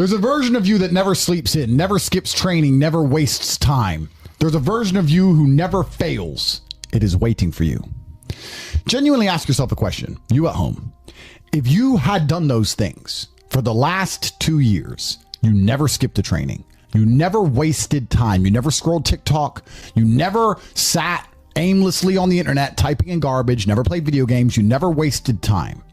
There's a version of you that never sleeps in, never skips training, never wastes time. There's a version of you who never fails. It is waiting for you. Genuinely ask yourself a question, you at home. If you had done those things for the last 2 years, you never skipped a training, you never wasted time, you never scrolled TikTok, you never sat aimlessly on the internet typing in garbage, never played video games, you never wasted time.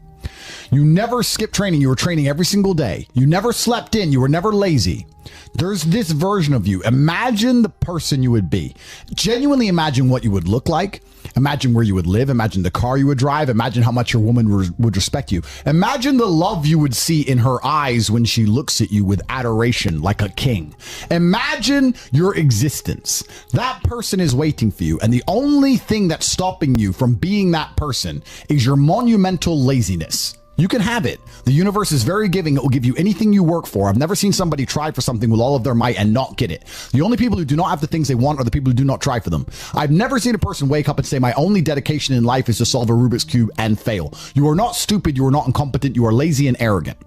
You never skipped training, you were training every single day. You never slept in, you were never lazy. There's this version of you. Imagine the person you would be. Genuinely imagine what you would look like. Imagine where you would live. Imagine the car you would drive. Imagine how much your woman would respect you. Imagine the love you would see in her eyes when she looks at you with adoration like a king. Imagine your existence. That person is waiting for you. And the only thing that's stopping you from being that person is your monumental laziness. You can have it. The universe is very giving. It will give you anything you work for. I've never seen somebody try for something with all of their might and not get it. The only people who do not have the things they want are the people who do not try for them. I've never seen a person wake up and say, my only dedication in life is to solve a Rubik's Cube and fail. You are not stupid. You are not incompetent. You are lazy and arrogant.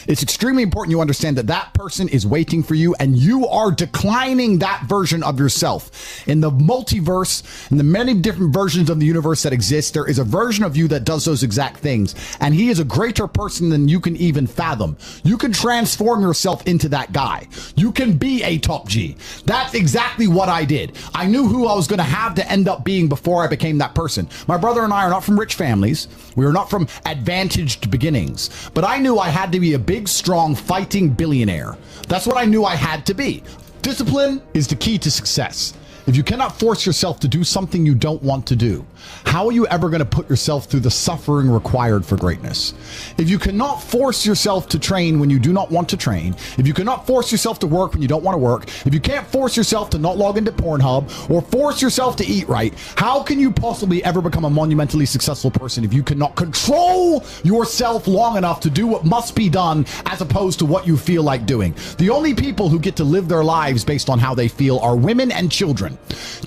It's extremely important you understand that that person is waiting for you and you are declining that version of yourself. In the multiverse, in the many different versions of the universe that exist, there is a version of you that does those exact things. And he is a greater person than you can even fathom. You can transform yourself into that guy. You can be a top G. That's exactly what I did. I knew who I was going to have to end up being before I became that person. My brother and I are not from rich families. We are not from advantaged beginnings. But I knew I had to be a big, strong, fighting billionaire. That's what I knew I had to be. Discipline is the key to success. If you cannot force yourself to do something you don't want to do, how are you ever going to put yourself through the suffering required for greatness? If you cannot force yourself to train when you do not want to train, if you cannot force yourself to work when you don't want to work, if you can't force yourself to not log into Pornhub or force yourself to eat right, how can you possibly ever become a monumentally successful person if you cannot control yourself long enough to do what must be done as opposed to what you feel like doing? The only people who get to live their lives based on how they feel are women and children.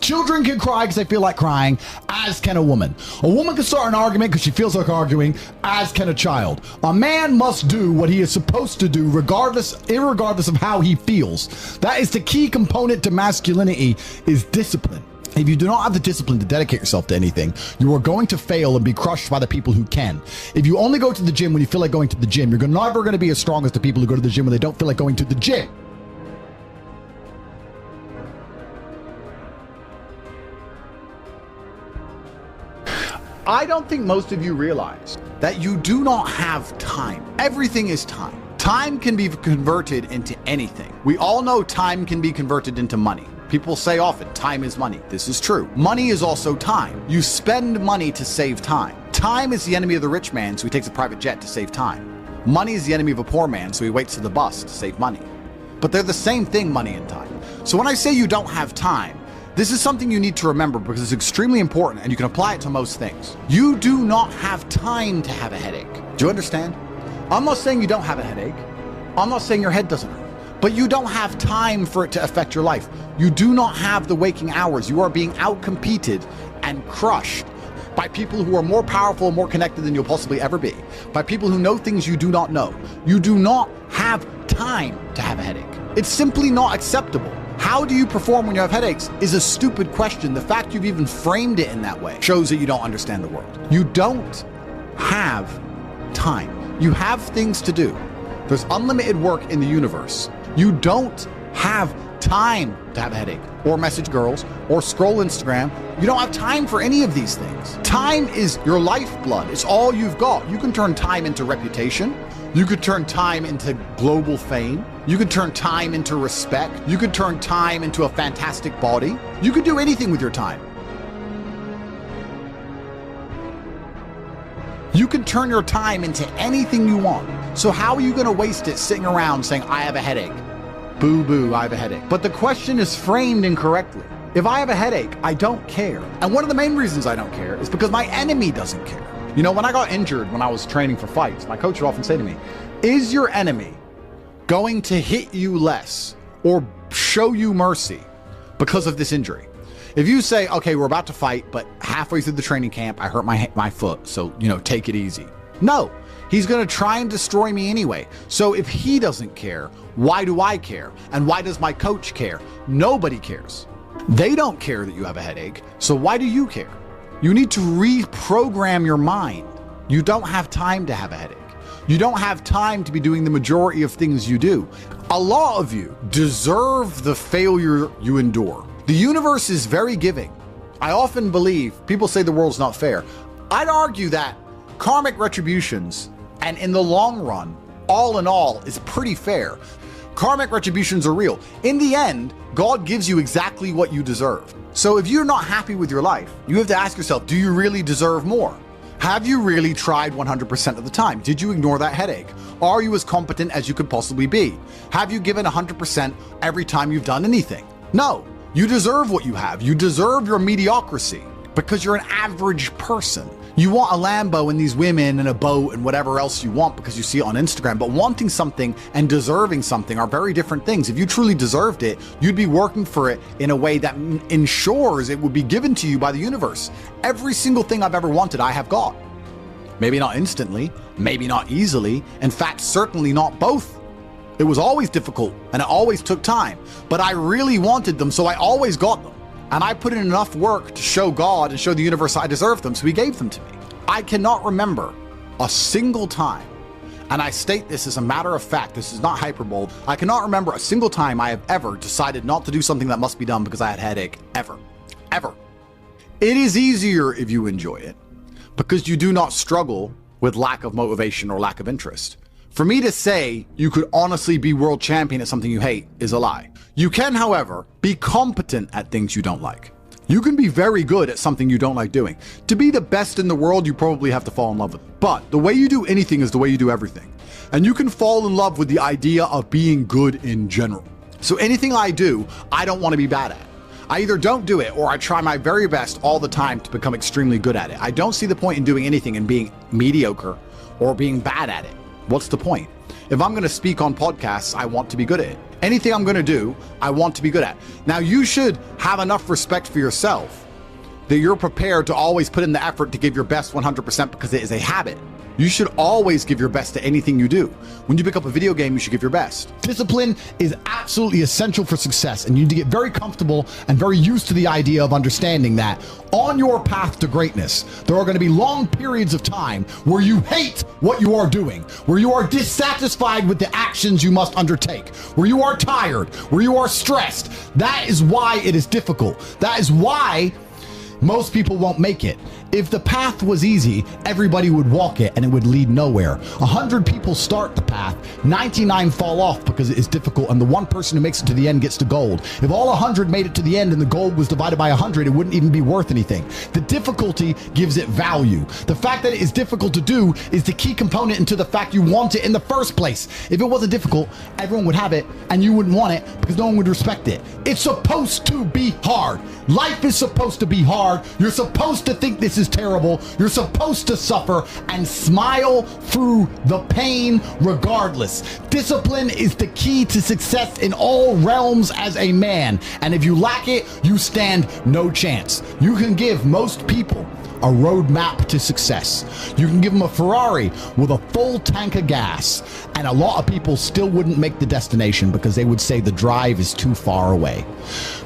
Children can cry because they feel like crying, as can a woman. A woman can start an argument because she feels like arguing, as can a child. A man must do what he is supposed to do irregardless of how he feels. That is the key component to masculinity, is discipline. If you do not have the discipline to dedicate yourself to anything, you are going to fail and be crushed by the people who can. If you only go to the gym when you feel like going to the gym, you're never going to be as strong as the people who go to the gym when they don't feel like going to the gym. I don't think most of you realize that you do not have time. Everything is time. Time can be converted into anything. We all know time can be converted into money. People say often, time is money. This is true. Money is also time. You spend money to save time. Time is the enemy of the rich man, so he takes a private jet to save time. Money is the enemy of a poor man, so he waits to the bus to save money. But they're the same thing, money and time. So when I say you don't have time, this is something you need to remember because it's extremely important and you can apply it to most things. You do not have time to have a headache. Do you understand? I'm not saying you don't have a headache. I'm not saying your head doesn't hurt. But you don't have time for it to affect your life. You do not have the waking hours. You are being outcompeted and crushed by people who are more powerful and more connected than you'll possibly ever be. By people who know things you do not know. You do not have time to have a headache. It's simply not acceptable. How do you perform when you have headaches is a stupid question. The fact you've even framed it in that way shows that you don't understand the world. You don't have time. You have things to do. There's unlimited work in the universe. You don't have time to have a headache or message girls or scroll Instagram. You don't have time for any of these things. Time is your lifeblood. It's all you've got. You can turn time into reputation. You could turn time into global fame. You could turn time into respect. You could turn time into a fantastic body. You could do anything with your time. You can turn your time into anything you want. So how are you going to waste it sitting around saying, I have a headache? Boo boo, I have a headache. But the question is framed incorrectly. If I have a headache, I don't care. And one of the main reasons I don't care is because my enemy doesn't care. You know, when I got injured when I was training for fights, my coach would often say to me, is your enemy going to hit you less or show you mercy because of this injury? If you say, okay, we're about to fight, but halfway through the training camp, I hurt my foot, so, take it easy. No, He's going to try and destroy me anyway. So if he doesn't care, why do I care? And why does my coach care? Nobody cares. They don't care that you have a headache, so why do you care? You need to reprogram your mind. You don't have time to have a headache. You don't have time to be doing the majority of things you do. A lot of you deserve the failure you endure. The universe is very giving. I often believe, people say the world's not fair. I'd argue that karmic retributions, and in the long run, all in all, is pretty fair. Karmic retributions are real. In the end, God gives you exactly what you deserve. So if you're not happy with your life, you have to ask yourself, do you really deserve more? Have you really tried 100% of the time? Did you ignore that headache? Are you as competent as you could possibly be? Have you given 100% every time you've done anything? No. You deserve what you have. You deserve your mediocrity because you're an average person. You want a Lambo and these women and a boat and whatever else you want because you see it on Instagram, but wanting something and deserving something are very different things. If you truly deserved it, you'd be working for it in a way that ensures it would be given to you by the universe. Every single thing I've ever wanted, I have got. Maybe not instantly, maybe not easily, in fact, certainly not both. It was always difficult and it always took time, but I really wanted them, so I always got them. And I put in enough work to show God and show the universe I deserve them, so he gave them to me. I cannot remember a single time, and I state this as a matter of fact, this is not hyperbole, I cannot remember a single time I have ever decided not to do something that must be done because I had a headache, ever, ever. It is easier if you enjoy it, because you do not struggle with lack of motivation or lack of interest. For me to say you could honestly be world champion at something you hate is a lie. You can, however, be competent at things you don't like. You can be very good at something you don't like doing. To be the best in the world, you probably have to fall in love with it. But the way you do anything is the way you do everything. And you can fall in love with the idea of being good in general. So anything I do, I don't want to be bad at. I either don't do it or I try my very best all the time to become extremely good at it. I don't see the point in doing anything and being mediocre or being bad at it. What's the point? If I'm going to speak on podcasts, I want to be good at it. Anything I'm going to do, I want to be good at. Now, you should have enough respect for yourself that you're prepared to always put in the effort to give your best 100% because it is a habit. You should always give your best to anything you do. When you pick up a video game, you should give your best. Discipline is absolutely essential for success, and you need to get very comfortable and very used to the idea of understanding that on your path to greatness, there are going to be long periods of time where you hate what you are doing, where you are dissatisfied with the actions you must undertake, where you are tired, where you are stressed. That is why it is difficult. That is why most people won't make it. If the path was easy, everybody would walk it and it would lead nowhere. 100 people start the path, 99 fall off because it is difficult, and the one person who makes it to the end gets to gold. If all 100 made it to the end and the gold was divided by 100, it wouldn't even be worth anything. The difficulty gives it value. The fact that it is difficult to do is the key component into the fact you want it in the first place. If it wasn't difficult, everyone would have it and you wouldn't want it because no one would respect it. It's supposed to be hard. Life is supposed to be hard. You're supposed to think this is terrible. You're supposed to suffer and smile through the pain regardless. Discipline is the key to success in all realms as a man. And if you lack it, you stand no chance. You can give most people a roadmap to success. You can give them a Ferrari with a full tank of gas, and a lot of people still wouldn't make the destination because they would say the drive is too far away.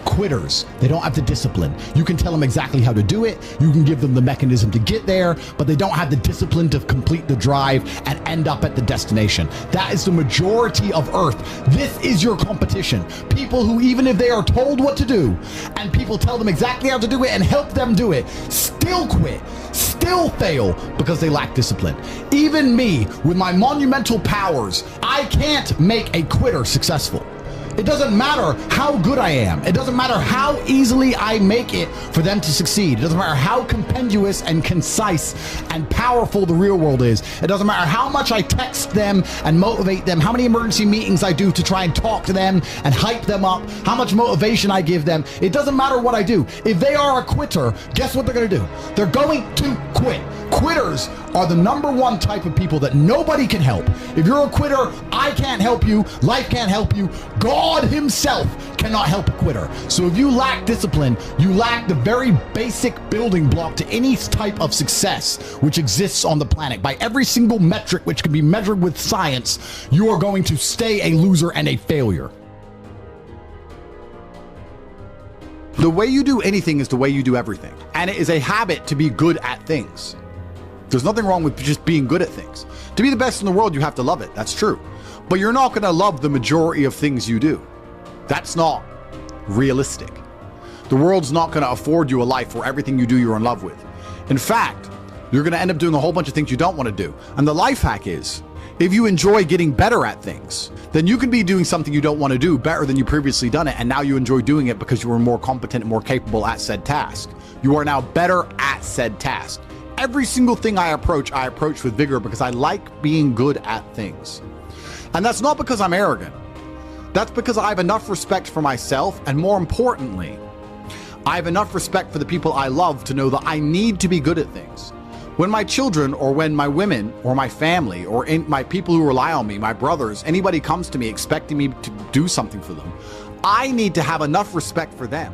Quitters, they don't have the discipline. You can tell them exactly how to do it, you can give them the mechanism to get there, but they don't have the discipline to complete the drive and end up at the destination. That is the majority of Earth. This is your competition. People who, even if they are told what to do, and people tell them exactly how to do it and help them do it, still quit, still fail because they lack discipline. Even me, with my monumental powers, I can't make a quitter successful. It doesn't matter how good I am. It doesn't matter how easily I make it for them to succeed. It doesn't matter how compendious and concise and powerful the real world is. It doesn't matter how much I text them and motivate them, how many emergency meetings I do to try and talk to them and hype them up, how much motivation I give them. It doesn't matter what I do. If they are a quitter, guess what they're going to do? They're going to quit. Quitters are the #1 type of people that nobody can help. If you're a quitter, I can't help you, life can't help you, God himself cannot help a quitter. So if you lack discipline, you lack the very basic building block to any type of success which exists on the planet. By every single metric which can be measured with science, you are going to stay a loser and a failure. The way you do anything is the way you do everything. And it is a habit to be good at things. There's nothing wrong with just being good at things. To be the best in the world, you have to love it. That's true. But you're not going to love the majority of things you do. That's not realistic. The world's not going to afford you a life where everything you do you're in love with. In fact, you're going to end up doing a whole bunch of things you don't want to do. And the life hack is, if you enjoy getting better at things, then you can be doing something you don't want to do better than you previously done it, and now you enjoy doing it because you were more competent and more capable at said task. You are now better at said task. Every single thing I approach with vigor because I like being good at things. And that's not because I'm arrogant. That's because I have enough respect for myself, and more importantly, I have enough respect for the people I love to know that I need to be good at things. When my children, or when my women, or my family, or my people who rely on me, my brothers, anybody comes to me expecting me to do something for them, I need to have enough respect for them